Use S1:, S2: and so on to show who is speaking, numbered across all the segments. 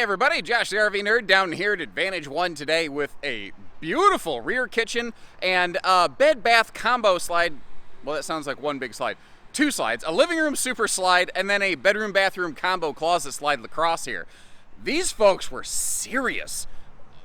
S1: everybody, Josh the RV Nerd down here at Advantage One today with a beautiful rear kitchen and a bed bath combo slide. Well, that sounds like one big slide. Two slides, a living room super slide, and then a bedroom bathroom combo closet slide Lacrosse here. These folks were serious.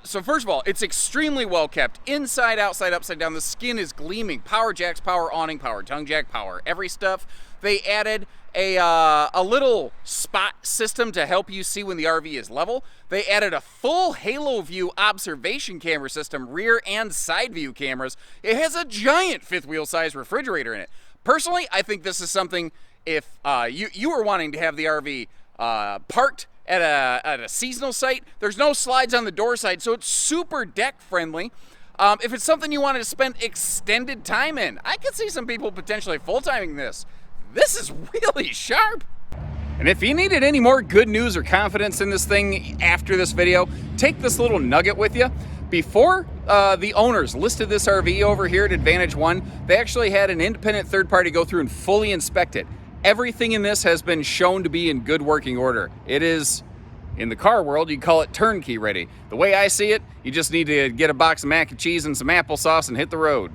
S1: So first of all, it's extremely well kept. Inside, outside, upside down. The skin is gleaming. Power jacks, power awning, power tongue jack, power every stuff. They added a little spot system to help you see when the RV is level. They added a full Haloview observation camera system, rear and side view cameras. It has a giant fifth wheel size refrigerator in it. Personally, I think this is something if you were wanting to have the RV parked at a seasonal site. There's no slides on the door side, so it's super deck friendly. If it's something you wanted to spend extended time in, I could see some people potentially full-timing this. This is really sharp. And if you needed any more good news or confidence in this thing after this video, take this little nugget with you. Before the owners listed this RV over here at Advantage One, they actually had an independent third party go through and fully inspect it. Everything in this has been shown to be in good working order. It is, in the car world, you call it turnkey ready. The way I see it, you just need to get a box of mac and cheese and some applesauce and hit the road.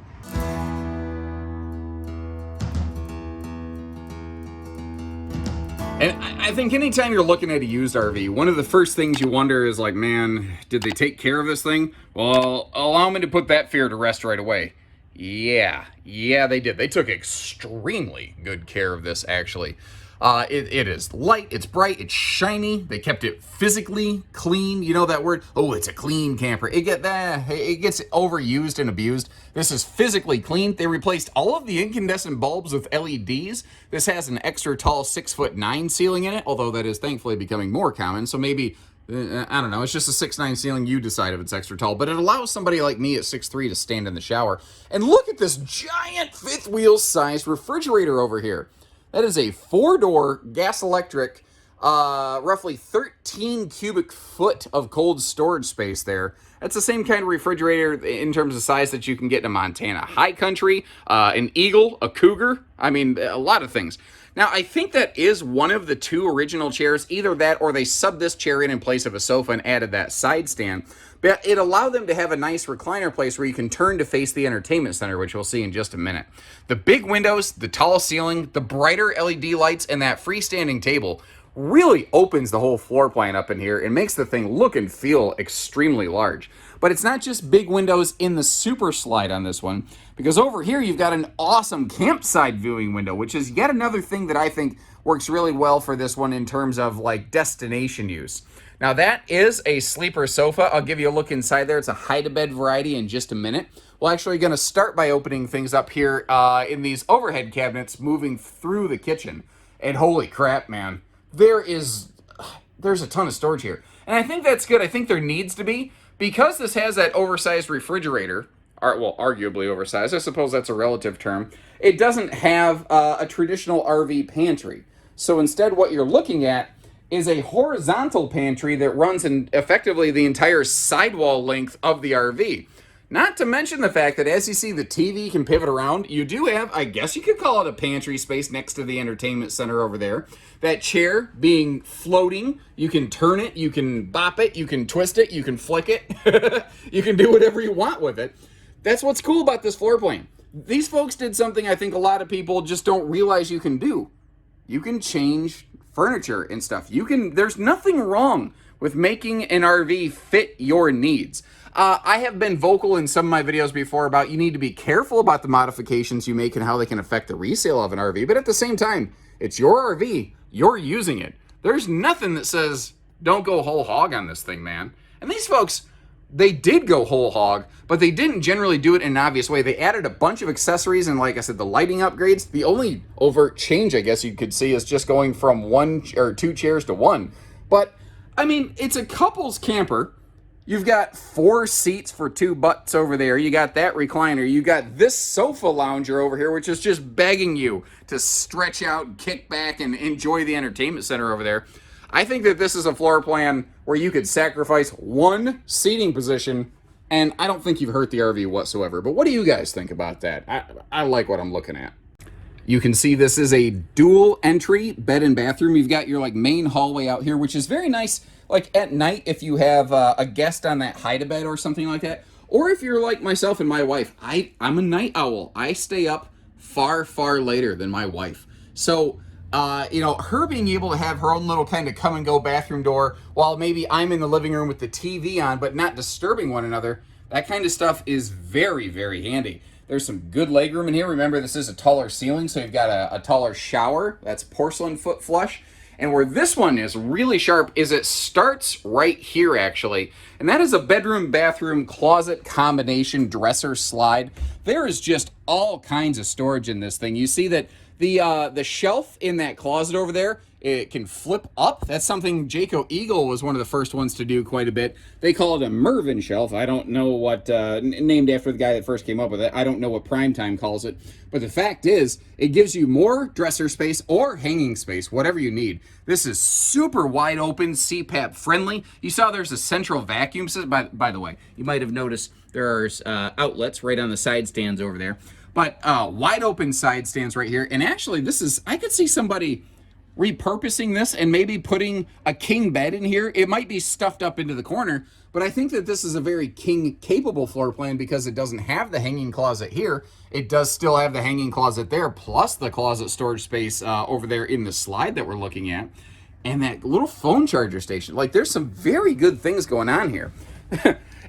S1: And I think anytime you're looking at a used RV, one of the first things you wonder is like, man, did they take care of this thing? Well, allow me to put that fear to rest right away. Yeah, they did. They took extremely good care of this, actually. It is light, it's bright, it's shiny. They kept it physically clean. You know that word? Oh, it's a clean camper. It gets overused and abused. This is physically clean. They replaced all of the incandescent bulbs with LEDs. This has an extra tall 6'9" ceiling in it, although that is thankfully becoming more common. So maybe, I don't know, it's just a 6'9" ceiling. You decide if it's extra tall, but it allows somebody like me at 6'3" to stand in the shower. And look at this giant fifth wheel sized refrigerator over here. That is a 4-door gas electric, roughly 13 cubic foot of cold storage space there. That's the same kind of refrigerator in terms of size that you can get in a Montana high country, an Eagle, a Cougar. I mean, a lot of things. Now, I think that is one of the two original chairs, either that or they subbed this chair in place of a sofa and added that side stand. But it allowed them to have a nice recliner place where you can turn to face the entertainment center, which we'll see in just a minute. The big windows, the tall ceiling, the brighter LED lights, and that freestanding table really opens the whole floor plan up in here and makes the thing look and feel extremely large. But it's not just big windows in the super slide on this one, because over here you've got an awesome campsite viewing window, which is yet another thing that I think works really well for this one in terms of like destination use. Now that is a sleeper sofa. I'll give you a look inside there. It's a hide-to-bed variety in just a minute. We're actually going to start by opening things up here in these overhead cabinets moving through the kitchen. And holy crap, man, there's a ton of storage here. And I think that's good. I think there needs to be, because this has that oversized refrigerator, well, arguably oversized, I suppose that's a relative term. It doesn't have a traditional RV pantry. So instead what you're looking at is a horizontal pantry that runs in effectively the entire sidewall length of the RV. Not to mention the fact that as you see the TV can pivot around, you do have, I guess you could call it a pantry space next to the entertainment center over there. That chair being floating, you can turn it, you can bop it, you can twist it, you can flick it. You can do whatever you want with it. That's what's cool about this floor plan. These folks did something I think a lot of people just don't realize you can do. You can change furniture and stuff. There's nothing wrong with making an RV fit your needs. I have been vocal in some of my videos before about you need to be careful about the modifications you make and how they can affect the resale of an RV, but at the same time, it's your RV, you're using it. There's nothing that says, don't go whole hog on this thing, man. And these folks, they did go whole hog, but they didn't generally do it in an obvious way. They added a bunch of accessories and, like I said, the lighting upgrades. The only overt change, I guess you could see, is just going from one or two chairs to one. But, I mean, it's a couple's camper. You've got 4 seats for 2 butts over there. You got that recliner. You got this sofa lounger over here, which is just begging you to stretch out, kick back, and enjoy the entertainment center over there. I think that this is a floor plan where you could sacrifice one seating position, and I don't think you've hurt the RV whatsoever. But what do you guys think about that? I like what I'm looking at. You can see this is a dual entry bed and bathroom. You've got your like main hallway out here, which is very nice. like at night if you have a guest on that hide-a-bed or something like that, or if you're like myself and my wife. I'm a night owl. I stay up far, far later than my wife. So, you know, her being able to have her own little kind of come and go bathroom door while maybe I'm in the living room with the TV on, but not disturbing one another, that kind of stuff is very, very handy. There's some good legroom in here. Remember, this is a taller ceiling, so you've got a taller shower. That's porcelain foot flush. And where this one is really sharp is it starts right here, actually. And that is a bedroom, bathroom, closet combination dresser slide. There is just all kinds of storage in this thing. You see that the shelf in that closet over there, it can flip up. That's something Jayco Eagle was one of the first ones to do quite a bit. They call it a Mervyn shelf. I don't know what, named after the guy that first came up with it. I don't know what Primetime calls it. But the fact is, it gives you more dresser space or hanging space, whatever you need. This is super wide open, CPAP friendly. You saw there's a central vacuum system. By the way, you might have noticed there's outlets right on the side stands over there. But wide open side stands right here. And actually, this is, I could see somebody repurposing this and maybe putting a king bed in here. It might be stuffed up into the corner, but I think that this is a very king capable floor plan because it doesn't have the hanging closet here. It does still have the hanging closet there, plus the closet storage space over there in the slide that we're looking at. And that little phone charger station. Like, there's some very good things going on here.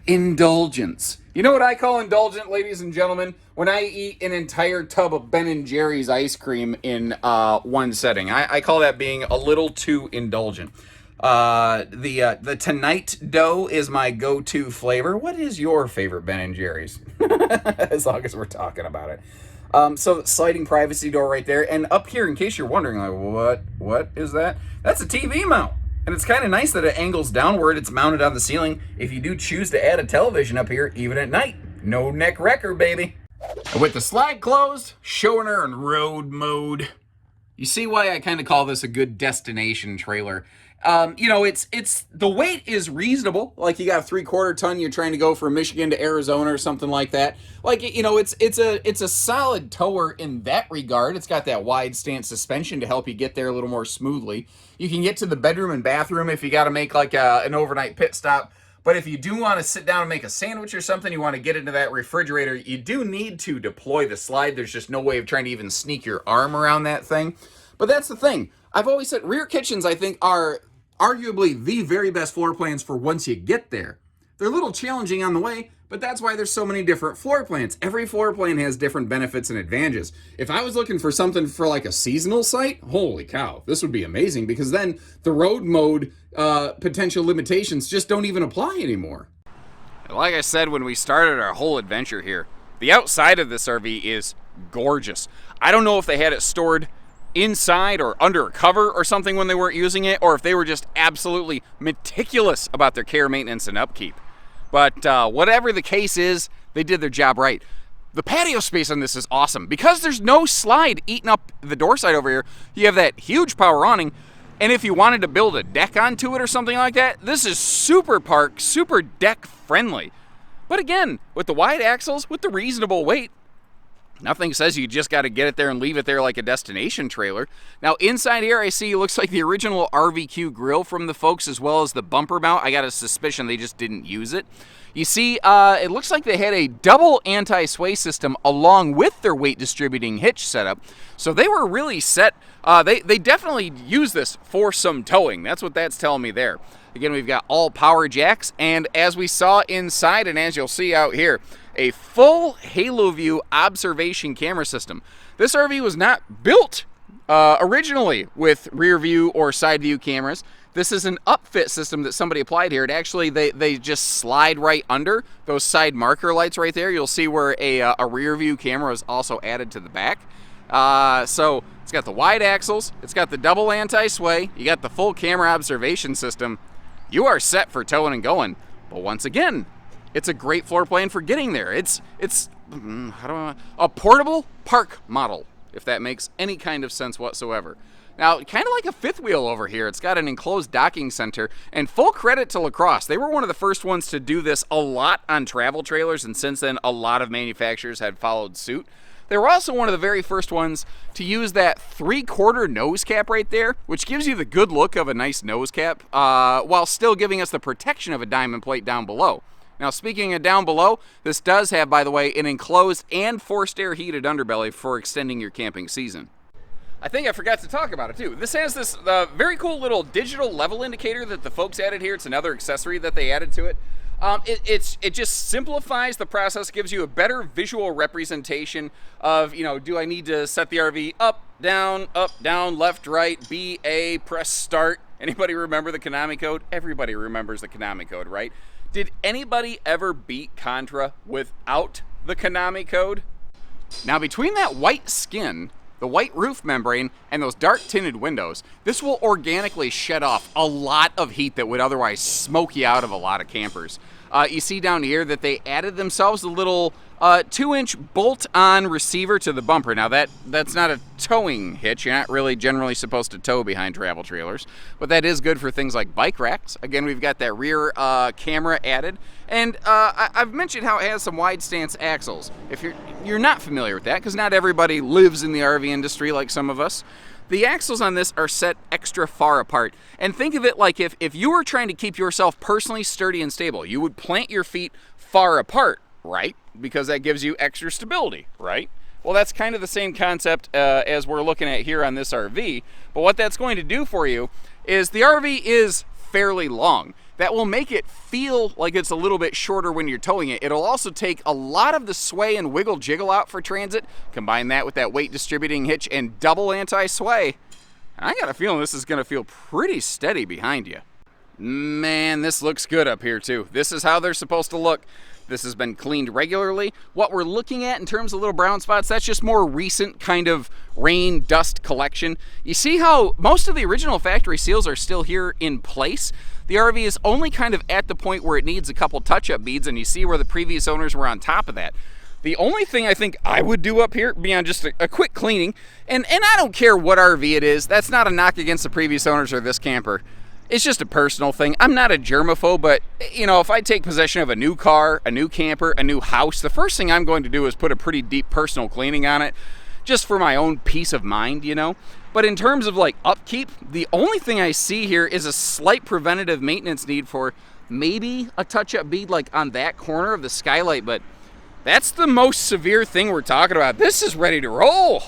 S1: Indulgence. You know what I call indulgent, ladies and gentlemen? When I eat an entire tub of Ben & Jerry's ice cream in one setting. I call that being a little too indulgent. The Tonight dough is my go-to flavor. What is your favorite Ben & Jerry's? As long as we're talking about it. So sliding privacy door right there. And up here, in case you're wondering, like, what is that? That's a TV mount. And it's kind of nice that it angles downward. It's mounted on the ceiling. If you do choose to add a television up here, even at night, no neck wrecker, baby. And with the slide closed, showing her in road mode. You see why I kind of call this a good destination trailer. You know, it's the weight is reasonable. Like, you got a 3/4 ton, you're trying to go from Michigan to Arizona or something like that. Like, you know, it's a solid tower in that regard. It's got that wide stance suspension to help you get there a little more smoothly. You can get to the bedroom and bathroom if you got to make like an overnight pit stop. But if you do want to sit down and make a sandwich or something, you want to get into that refrigerator, you do need to deploy the slide. There's just no way of trying to even sneak your arm around that thing. But that's the thing. I've always said rear kitchens, I think, are arguably the very best floor plans for once you get there. They're a little challenging on the way, but that's why there's so many different floor plans. Every floor plan has different benefits and advantages. If I was looking for something for like a seasonal site, holy cow, this would be amazing, because then the road mode potential limitations just don't even apply anymore. Like I said when we started our whole adventure here, the outside of this RV is gorgeous. I don't know if they had it stored inside or under a cover or something when they weren't using it, or if they were just absolutely meticulous about their care, maintenance, and upkeep. But whatever the case is, they did their job right. The patio space on this is awesome. Because there's no slide eating up the door side over here, you have that huge power awning, and if you wanted to build a deck onto it or something like that, this is super park, super deck friendly. But again, with the wide axles, with the reasonable weight, nothing says you just got to get it there and leave it there like a destination trailer. Now, inside here, I see it looks like the original RVQ grill from the folks, as well as the bumper mount. I got a suspicion they just didn't use it. You see, it looks like they had a double anti-sway system along with their weight distributing hitch setup. So they were really set. They definitely used this for some towing. That's what that's telling me there. Again, we've got all power jacks, and as we saw inside, and as you'll see out here, a full Haloview observation camera system. This RV was not built originally with rear view or side view cameras. This is an upfit system that somebody applied here. It actually, they just slide right under those side marker lights right there. You'll see where a rear view camera is also added to the back. So it's got the wide axles, it's got the double anti-sway, you got the full camera observation system. You are set for towing and going. But once again, it's a great floor plan for getting there. It's a portable park model, if that makes any kind of sense whatsoever. Now, kind of like a fifth wheel over here, it's got an enclosed docking center, and full credit to Lacrosse. They were one of the first ones to do this a lot on travel trailers, and since then, a lot of manufacturers had followed suit. They were also one of the very first ones to use that 3/4 nose cap right there, which gives you the good look of a nice nose cap, while still giving us the protection of a diamond plate down below. Now, speaking of down below, this does have, by the way, an enclosed and forced air heated underbelly for extending your camping season. I think I forgot to talk about it too. This has this very cool little digital level indicator that the folks added here. It's another accessory that they added to it. It just simplifies the process, gives you a better visual representation of, you know, do I need to set the RV up, down, left, right, B, A, press start. Anybody remember the Konami code? Everybody remembers the Konami code, right? Did anybody ever beat Contra without the Konami code? Now, between that white skin, the white roof membrane, and those dark tinted windows, this will organically shed off a lot of heat that would otherwise smoke you out of a lot of campers. You see down here that they added themselves a little 2-inch bolt-on receiver to the bumper. Now that's not a towing hitch. You're not really generally supposed to tow behind travel trailers, but that is good for things like bike racks. Again, we've got that rear camera added, and I've mentioned how it has some wide stance axles. If you're not familiar with that, because not everybody lives in the RV industry like some of us, the axles on this are set extra far apart. And think of it like if you were trying to keep yourself personally sturdy and stable, you would plant your feet far apart, right? Because that gives you extra stability, right? Well, that's kind of the same concept as we're looking at here on this RV. But what that's going to do for you is the RV is fairly long. That will make it feel like it's a little bit shorter when you're towing it. It'll also take a lot of the sway and wiggle jiggle out for transit. Combine that with that weight distributing hitch and double anti-sway. I got a feeling this is going to feel pretty steady behind you. Man, this looks good up here too. This is how they're supposed to look. This has been cleaned regularly. What we're looking at in terms of little brown spots, that's just more recent kind of rain dust collection. You see how most of the original factory seals are still here in place? The RV is only kind of at the point where it needs a couple touch-up beads, and you see where the previous owners were on top of that. The only thing I think I would do up here, beyond just a quick cleaning, and I don't care what RV it is, that's not a knock against the previous owners or this camper. It's just a personal thing. I'm not a germaphobe, but you know, if I take possession of a new car, a new camper, a new house, the first thing I'm going to do is put a pretty deep personal cleaning on it, just for my own peace of mind, you know. But in terms of like upkeep, the only thing I see here is a slight preventative maintenance need for maybe a touch-up bead like on that corner of the skylight, but that's the most severe thing we're talking about. This is ready to roll.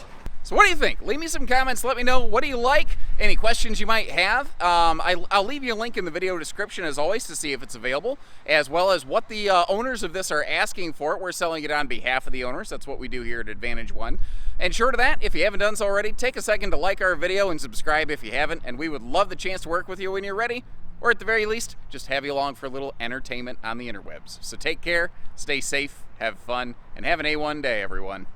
S1: So what do you think? Leave me some comments. Let me know. What do you like? Any questions you might have? I'll leave you a link in the video description as always to see if it's available, as well as what the owners of this are asking for it. We're selling it on behalf of the owners. That's what we do here at Advantage One. And short of that, if you haven't done so already, take a second to like our video and subscribe if you haven't, and we would love the chance to work with you when you're ready, or at the very least, just have you along for a little entertainment on the interwebs. So take care, stay safe, have fun, and have an A1 day, everyone.